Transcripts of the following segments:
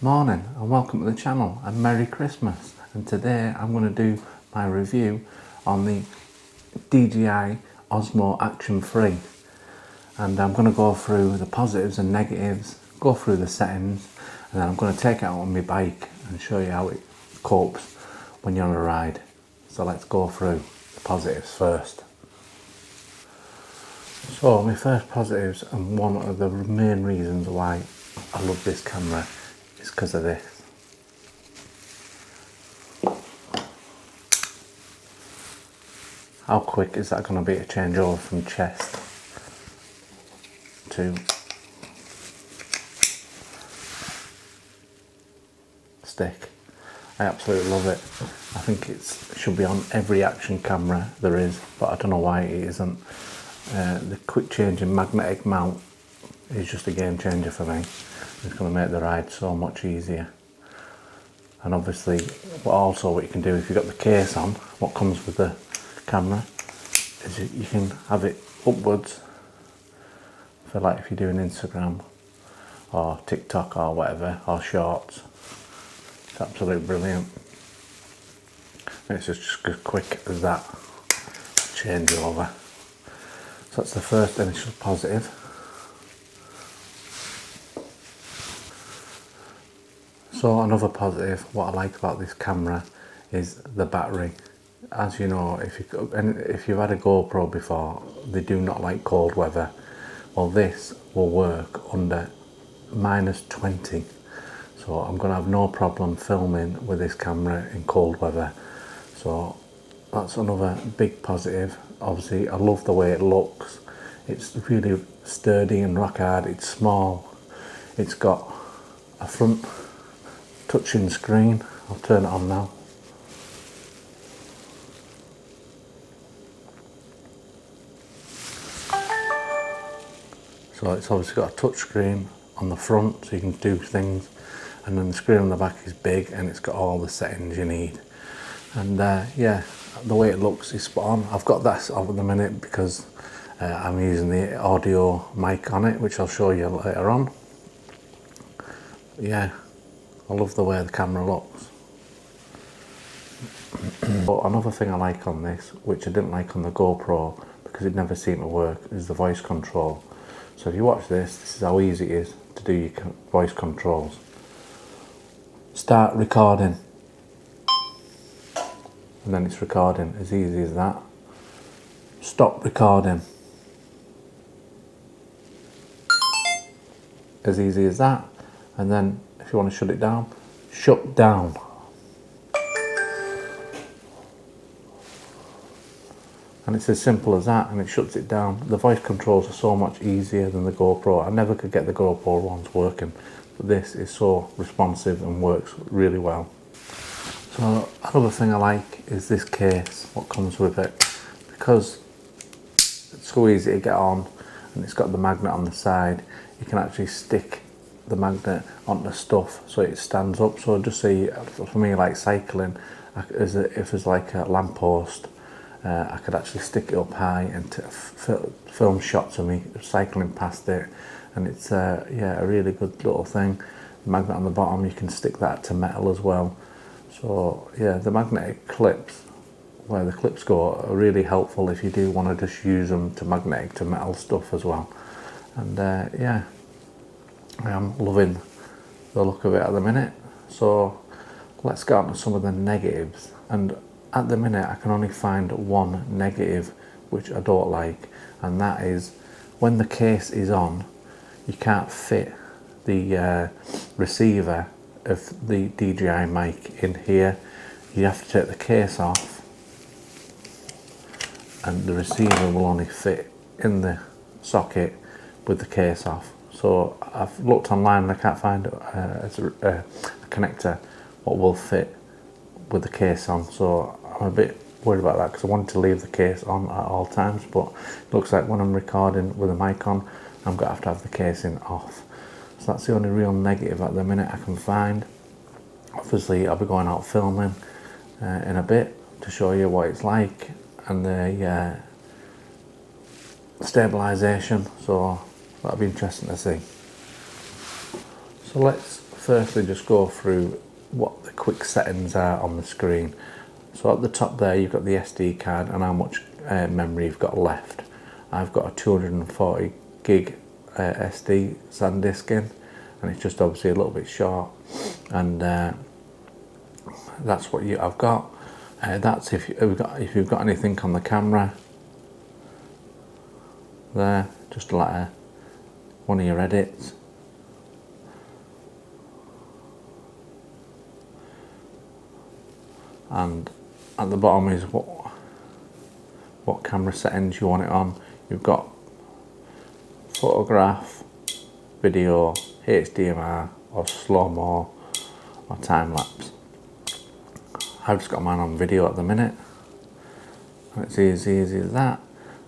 Morning and welcome to the channel and Merry Christmas. And today I'm going to do my review on the DJI Osmo Action 3, and I'm going to go through the positives and negatives, go through the settings, and then I'm going to take it out on my bike and show you how it copes when you're on a ride. So let's go through the positives first. So my first positives, and one of the main reasons why I love this camera, is because of this. How quick is that going to be to change over from chest to stick? I absolutely love it. I think it should be on every action camera there is, but I don't know why it isn't. The quick change in magnetic mount is just a game changer for me. It's going to make the ride so much easier. And obviously, what you can do if you've got the case on, what comes with the camera, is you can have it upwards for, like, if you're doing Instagram or TikTok or whatever, or shorts. It's absolutely brilliant. And it's just as quick as that change over. So that's the first initial positive. So another positive, what I like about this camera is the battery. As you know, if you've had a GoPro before, they do not like cold weather. Well, this will work under -20. So I'm going to have no problem filming with this camera in cold weather. So that's another big positive. Obviously, I love the way it looks. It's really sturdy and rock hard. It's small. It's got a front touching screen. I'll turn it on now. So it's obviously got a touch screen on the front, so you can do things, and then the screen on the back is big and it's got all the settings you need. And yeah, the way it looks is spot on. I've got that off at the minute because I'm using the audio mic on it, which I'll show you later on. But yeah, I love the way the camera looks. But another thing I like on this, which I didn't like on the GoPro because it never seemed to work, is the voice control. So if you watch this is how easy it is to do your voice controls. Start recording, and then it's recording, as easy as that. Stop recording, as easy as that. And then if you want to shut it down, shut down. And it's as simple as that, and it shuts it down. The voice controls are so much easier than the GoPro. I never could get the GoPro ones working, but this is so responsive and works really well. So another thing I like is this case, what comes with it, because it's so easy to get on and it's got the magnet on the side. You can actually stick the magnet onto stuff so it stands up. So just say, for me, like cycling, if there's like a lamppost, I could actually stick it up high and film shots of me cycling past it, and it's yeah, a really good little thing. The magnet on the bottom, you can stick that to metal as well. So yeah, the magnetic clips, where the clips go, are really helpful if you do want to just use them to magnetic to metal stuff as well. And yeah, I am loving the look of it at the minute. So let's get on to some of the negatives. And at the minute I can only find one negative which I don't like, and that is when the case is on, you can't fit the receiver of the DJI mic in here. You have to take the case off and the receiver will only fit in the socket with the case off. So I've looked online and I can't find a connector what will fit with the case on. So I'm a bit worried about that because I wanted to leave the case on at all times, but it looks like when I'm recording with a mic on, I'm going to have the casing off. So that's the only real negative at the minute I can find. Obviously I'll be going out filming in a bit to show you what it's like, and the stabilization, so that'll be interesting to see. So let's firstly just go through what the quick settings are on the screen. So at the top there you've got the SD card and how much memory you've got left. I've got a 240 gig SD SanDisk in, and it's just obviously a little bit short, and that's what I've got. That's if you've got anything on the camera there, just like one of your edits. And at the bottom is what camera settings you want it on. You've got photograph, video, HDMI or slow-mo or time-lapse. I've just got mine on video at the minute, and it's easy as that.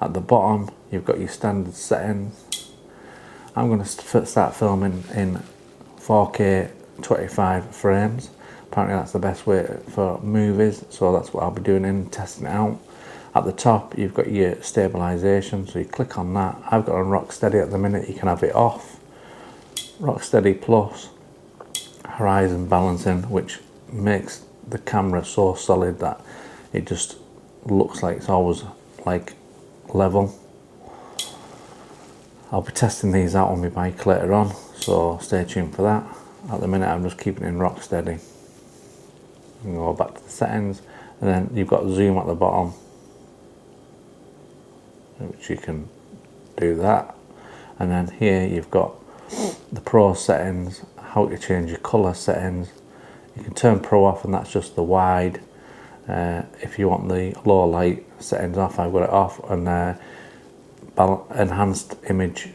At the bottom you've got your standard settings. I'm going to start filming in 4K 25 frames. Apparently that's the best way for movies, so that's what I'll be doing and testing it out. At the top you've got your stabilization, so you click on that. I've got on rock steady at the minute. You can have it off. Rock steady plus horizon balancing, which makes the camera so solid that it just looks like it's always like level. I'll be testing these out on my bike later on, so stay tuned for that. At the minute I'm just keeping it in rock steady. And go back to the settings, and then you've got zoom at the bottom, which you can do that. And then here you've got the pro settings, how to change your colour settings. You can turn pro off, and that's just the wide. If you want the low light settings off, I've got it off, and enhanced image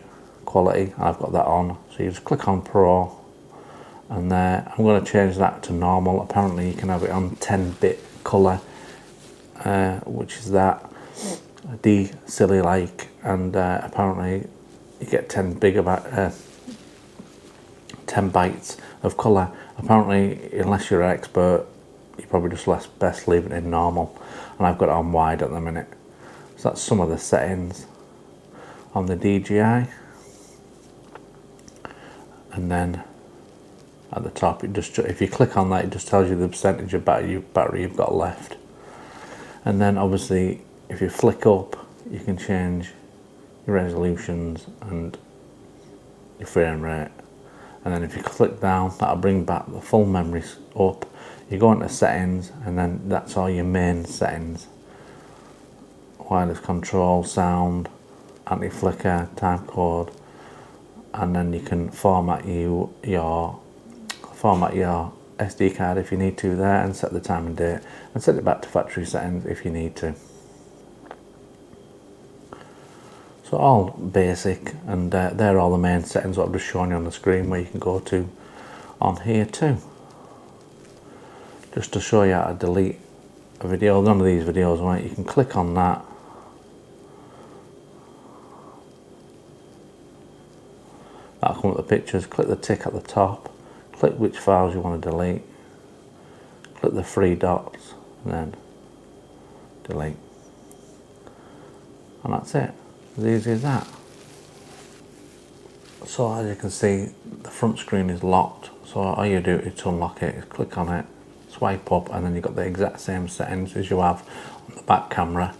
quality, I've got that on. So you just click on pro, and I'm going to change that to normal. Apparently you can have it on 10-bit colour, which is that silly like, and apparently you get 10 bytes of colour. Apparently, unless you're an expert, you're probably just best leaving it in normal, and I've got it on wide at the minute. So that's some of the settings on the DJI. And then at the top, if you click on that, it just tells you the percentage of battery you've got left. And then obviously if you flick up, you can change your resolutions and your frame rate. And then if you click down, that'll bring back the full memory up. You go into settings, and then that's all your main settings: wireless control, sound, anti-flicker, time code, and then you can format your SD card if you need to there, and set the time and date, and set it back to factory settings if you need to. So all basic, and they're all the main settings that I've just shown you on the screen, where you can go to on here too. Just to show you how to delete a video, none of these videos, right? You can click on that, that'll come up with the pictures. Click the tick at the top, click which files you want to delete, click the three dots, and then delete, and that's it. As easy as that. So as you can see, the front screen is locked, so all you do is to unlock it is click on it, swipe up, and then you've got the exact same settings as you have on the back camera.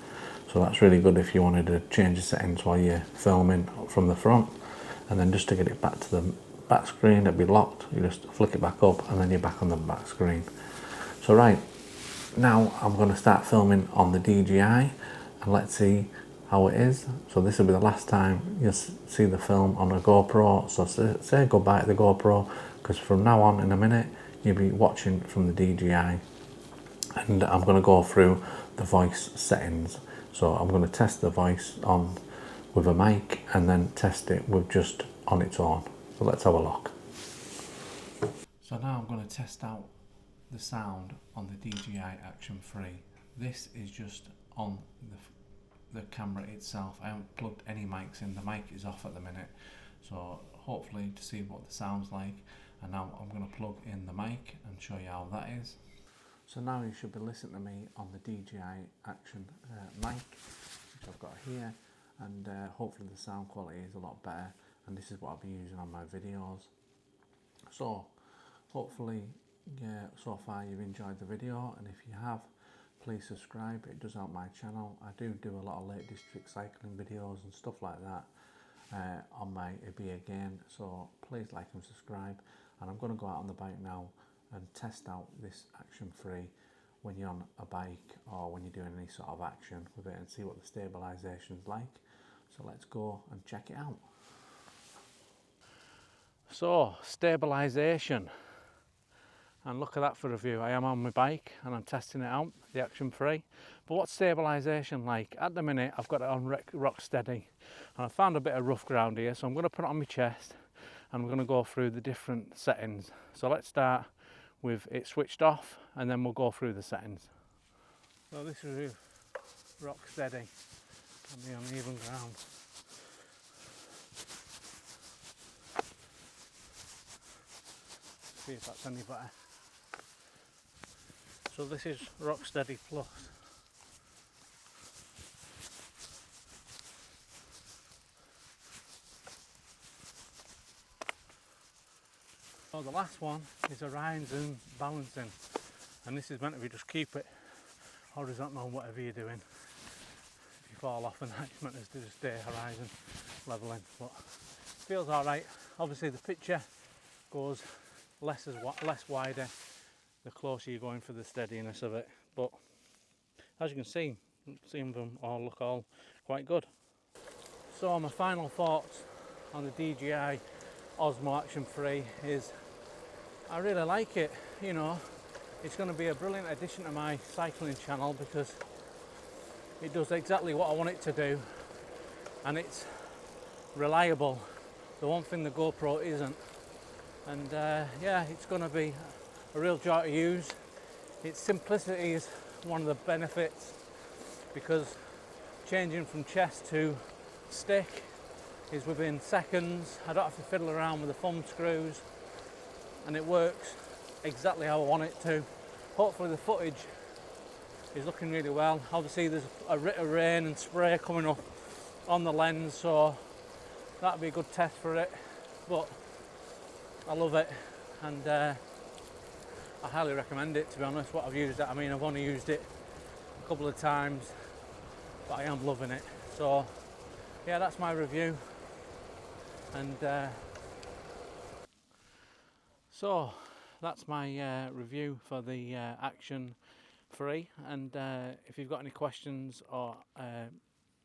So that's really good if you wanted to change the settings while you're filming from the front. And then just to get it back to the back screen, it'll be locked. You just flick it back up, and then you're back on the back screen. So right, now I'm going to start filming on the DJI, and let's see how it is. So this will be the last time you'll see the film on a GoPro. So say goodbye to the GoPro, because from now on in a minute you'll be watching from the DJI, and I'm going to go through the voice settings. So I'm going to test the voice on with a mic, and then test it with just on its own. So let's have a look. So now I'm going to test out the sound on the DJI Action 3. This is just on the camera itself. I haven't plugged any mics in. The mic is off at the minute, so hopefully to see what the sound's like. And now I'm going to plug in the mic and show you how that is. So now you should be listening to me on the DJI Action mic, which I've got here, and hopefully the sound quality is a lot better, and this is what I'll be using on my videos. So hopefully, yeah, so far you've enjoyed the video, and if you have, please subscribe. It does help my channel. I do a lot of Lake District cycling videos and stuff like that on my IBI again, so please like and subscribe. And I'm going to go out on the bike now and test out this Action 3 when you're on a bike or when you're doing any sort of action with it, and see what the stabilization is like. So let's go and check it out. So, stabilization, and look at that for a view. I am on my bike and I'm testing it out, the Action 3. But what's stabilization like? At the minute I've got it on rock steady, and I found a bit of rough ground here, so I'm going to put it on my chest and we're going to go through the different settings. So let's start with it switched off, and then we'll go through the settings. So this is rock steady on the uneven ground. See if that's any better. So this is rock steady plus. So the last one is horizon balancing, and this is meant to be just keep it horizontal whatever you're doing. If you fall off, and that's meant to just stay horizon leveling, but feels alright. Obviously the picture goes less wider the closer you're going for the steadiness of it, but as you can see, some of them all look quite good. So my final thoughts on the DJI Osmo Action 3 is I really like it. You know, it's going to be a brilliant addition to my cycling channel because it does exactly what I want it to do, and it's reliable. The one thing the GoPro isn't. And yeah, it's going to be a real joy to use. Its simplicity is one of the benefits, because changing from chest to stick is within seconds. I don't have to fiddle around with the thumb screws, and it works exactly how I want it to. Hopefully the footage is looking really well. Obviously there's a bit of rain and spray coming up on the lens, so that'll be a good test for it, but I love it, and I highly recommend it, to be honest. What I've used it, I mean, I've only used it a couple of times, but I am loving it. So yeah, that's my review, and so that's my review for the Action 3. And if you've got any questions or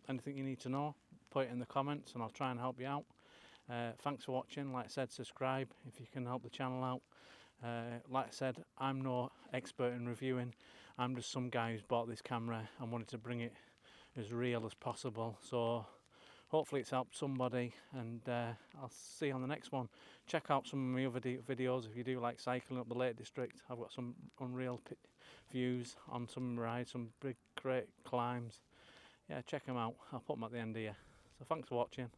anything you need to know, put it in the comments and I'll try and help you out. Thanks for watching. Like I said, subscribe if you can help the channel out. Like I said, I'm no expert in reviewing. I'm just some guy who's bought this camera and wanted to bring it as real as possible. So hopefully it's helped somebody, and I'll see you on the next one. Check out some of my other videos if you do like cycling up the Lake District. I've got some unreal views on some rides, some big great climbs. Yeah, check them out. I'll put them at the end here. So thanks for watching.